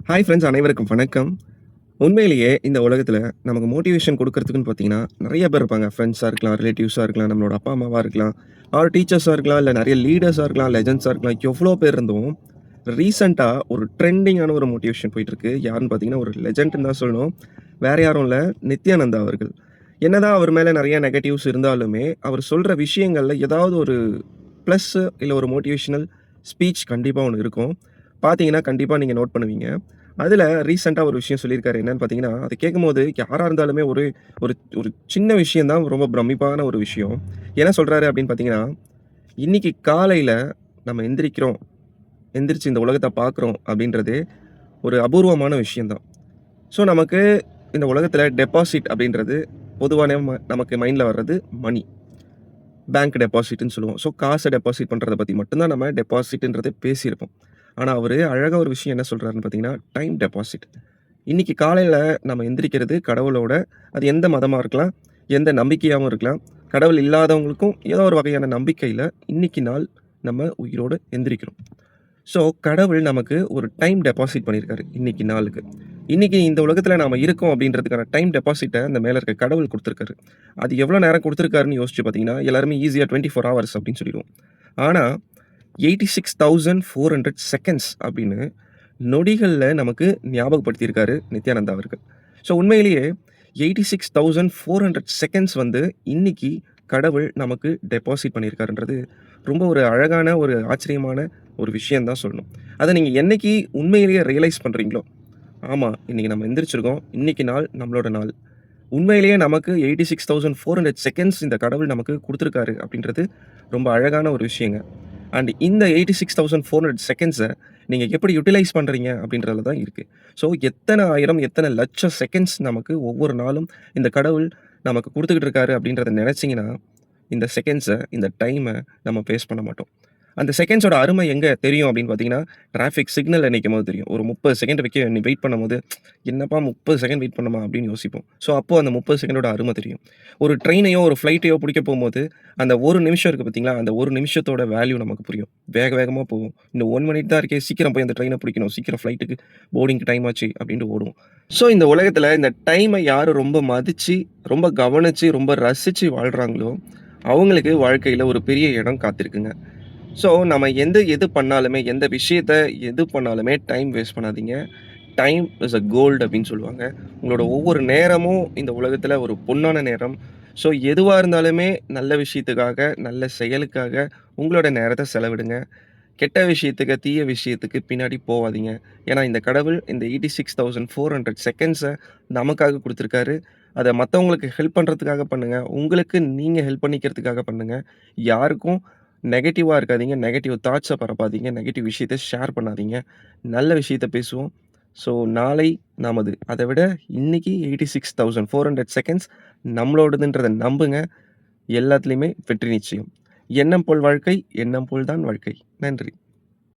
Hi friends, அனைவருக்கும் வணக்கம். உண்மையிலேயே இந்த உலகத்தில நமக்கு மோட்டிவேஷன் குடுக்கறதுக்குன்னு பார்த்தீங்கன்னா, நெறைய பேர் இருப்பாங்க. ஃப்ரெண்ட்ஸா இருக்கலாம், ரிலேட்டிவ்ஸா இருக்கலாம், நம்மளோட அப்பா, அம்மாவா இருக்கலாம், ஆர் டீச்சர்ஸா இருக்கலாம், இல்ல நெறைய லீடர்ஸா இருக்கலாம், லெஜண்ட்ஸா இருக்கலாம். எவ்வளோ பேர் இருந்தும், ரீசென்ட்டா ஒரு ட்ரெண்டிங்கான ஒரு மோட்டிவேஷன் போயிட்டுருக்கு. யாருன்னு பார்த்தீங்கன்னா, ஒரு லெஜண்ட்ன்னு தான் சொல்லணும். வேற யாரும் இல்ல, நித்யானந்தா அவர்கள். என்னதான் அவர் மேல நெறைய நெகட்டிவ்ஸ் இருந்தாலுமே, அவர் சொல்ற விஷயங்கள்ல ஏதாவது ஒரு ப்ளஸ் இல்ல ஒரு மோட்டிவேஷனல் ஸ்பீச் கண்டிப்பா ஒண்ணு இருக்கும். பார்த்தீங்கன்னா, கண்டிப்பா நீங்க நோட் பண்ணுவீங்க. அதுல ரீசென்ட்டா ஒரு விஷயம் சொல்லியிருக்காரு. என்னன்னு பார்த்தீங்கன்னா, அத கேட்கும்போது யாரா இருந்தாலுமே ஒரு ஒரு ஒரு சின்ன விஷயம் தான் ரொம்ப பிரமிப்பான ஒரு விஷயம். என்ன சொல்றாரு அப்படின்னு பார்த்தீங்கன்னா, "இன்னைக்கு காலையில நம்ம எந்திரிக்கிறோம். எந்திரிச்சு இந்த உலகத்த பார்க்குறோம் அப்படின்றதே ஒரு அபூர்வமான விஷயம் தான். ஸோ, நமக்கு இந்த உலகத்துல டெபாசிட் அப்படின்றது பொதுவா நமக்கு மைண்ட்ல வர்றது மணி. பேங்க் டெபாசிட்ன்னு சொல்லுவோம். ஸோ, காச டெபாசிட் பண்றத பத்தி மட்டும் தான் நம்ம டெபாசிட்ன்றதே பேசியிருப்போம். ஆனா, அவரு அழகா ஒரு விஷயம் என்ன சொல்றாருன்னு பார்த்தீங்கன்னா, டைம் டெபாசிட். இன்னைக்கு காலையில நம்ம எந்திரிக்கிறது கடவுளோட அது எந்த மதமா இருக்கலாம், எந்த நம்பிக்கையாவும் இருக்கலாம். கடவுள் இல்லாதவங்களுக்கும் ஏதோ ஒரு வகையான நம்பிக்கையில இன்னைக்கு நாள் நம்ம உயிரோட எந்திரிக்கிறோம். ஸோ, கடவுள் நமக்கு ஒரு டைம் டெபாசிட் பண்ணியிருக்காரு, இன்னைக்கு நாளுக்கு. இன்னைக்கு இந்த உலகத்தில நாம இருக்கோம் அப்படின்றதுக்கான டைம் டெபாசிட்ட அந்த மேல இருக்க கடவுள் குடுத்துருக்காரு. அது எவ்வளோ நேரம் குடுத்துருக்காருன்னு யோசிச்சு பார்த்தீங்கன்னா, எல்லாருமே ஈஸியா 24 ஹவர்ஸ் அப்படின்னு சொல்லிருவோம். ஆனா 86,400 செகண்ட்ஸ் அப்படின்னு நொடிகள்ல நமக்கு ஞாபகப்படுத்தியிருக்காரு நித்யானந்தா அவர்கள். ஸோ உண்மையிலேயே 86,400 செகண்ட்ஸ் வந்து இன்னைக்கு கடவுள் நமக்கு டெபாசிட் பண்ணியிருக்காருன்றது ரொம்ப ஒரு அழகான, ஒரு ஆச்சரியமான ஒரு விஷயம் தான் சொல்லணும். அத நீங்க என்னைக்கு உண்மையிலேயே ரியலைஸ் பண்றீங்களோ, ஆமா இன்னைக்கு நம்ம எந்திரிச்சிருக்கோம். இன்னைக்கு நாள் நம்மளோட நாள். உண்மையிலேயே நமக்கு 86,400 செகண்ட்ஸ் இந்த கடவுள் நமக்கு குடுத்துருக்காரு அப்படின்றது ரொம்ப அழகான ஒரு விஷயங்க. அண்ட் இந்த 86,400 செகண்ட்ஸ நீங்க எப்படி யுட்டிலைஸ் பண்றீங்க அப்படின்றதுல தான் இருக்கு. ஸோ எத்தன 1000, எத்தன லட்சம் செகண்ட்ஸ் நமக்கு ஒவ்வொரு நாளும் இந்த கடவுள் நமக்கு குடுத்துக்கிட்டு இருக்காரு அப்படின்றத நெனச்சீங்கன்னா, இந்த செகண்ட்ஸ, இந்த டைம நம்ம வேஸ்ட் பண்ண மாட்டோம். அந்த செகண்ட்ஸோட அருமை எங்க தெரியும் அப்படின்னு பார்த்தீங்கன்னா, டிராஃபிக் சிக்னல்ல நிக்கும்போது தெரியும். ஒரு 30 செகண்ட் வெயிட் பண்ணும்போது, "என்னப்பா 30 செகண்ட் வெயிட் பண்ணணுமா?" அப்படின்னு யோசிப்போம். ஸோ அப்போ அந்த 30 செகண்டோட அரும தெரியும். ஒரு ட்ரெயினையோ, ஒரு ஃப்ளைட்டையோ பிடிக்க போம்போது, அந்த 1 நிமிஷம் இருக்கு பார்த்தீங்களா? அந்த 1 நிமிஷத்தோட வேல்யூ நமக்கு புரியும். வேக வேகமா போவோம். "இன்னும் 1 மினிட் தான் இருக்கே, சீக்கிரம் போய் அந்த ட்ரெயின பிடிக்கணும். சீக்கிரம் ஃப்ளைட்டுக்கு போர்டிங்க்கு டைம் ஆச்சு." அப்படின்ட்டு ஓடுவோம். ஸோ இந்த உலகத்தில இந்த டைம யாரு ரொம்ப மதிச்சு, ரொம்ப கவனிச்சு, ரொம்ப ரசிச்சு வாழ்றாங்களோ, அவங்களுக்கு வாழ்க்கையில ஒரு பெரிய இடம் காத்திருக்குங்க. ஸோ, நம்ம எது பண்ணாலுமே, எந்த விஷயத்த எது பண்ணாலுமே டைம் வேஸ்ட் பண்ணாதீங்க. டைம் இஸ் அ கோல்ட் அப்படின்னு சொல்லுவாங்க. உங்களோட ஒவ்வொரு நேரமும் இந்த உலகத்தில ஒரு பொன்னான நேரம். ஸோ, எதுவா இருந்தாலுமே நல்ல விஷயத்துக்காக, நல்ல செயலுக்காக உங்களோட நேரத்த செலவிடுங்க. கெட்ட விஷயத்துக்கு, தீய விஷயத்துக்கு பின்னாடி போவாதீங்க. ஏன்னா, இந்த கடவுள் இந்த 86,400 செகண்ட்ஸ நமக்காக குடுத்துருக்காரு. அத மத்தவங்களுக்கு ஹெல்ப் பண்றதுக்காக பண்ணுங்க. உங்களுக்கு நீங்க ஹெல்ப் பண்ணிக்கிறதுக்காக பண்ணுங்க. யாருக்கும் நெகட்டிவா இருக்காதீங்க. நெகட்டிவ் தாட்ஸ பரப்பாதீங்க. நெகட்டிவ் விஷயத்த ஷேர் பண்ணாதீங்க. நல்ல விஷயத்த பேசுவோம். ஸோ, நாளை நமது. அத விட இன்னைக்கு 86,400 செகண்ட்ஸ் நம்மளோடதுன்றத நம்புங்க. எல்லாத்துலயுமே வெற்றி நிச்சயம். எண்ணம் போல் வாழ்க்கை, எண்ணம் போல் தான் வாழ்க்கை. நன்றி.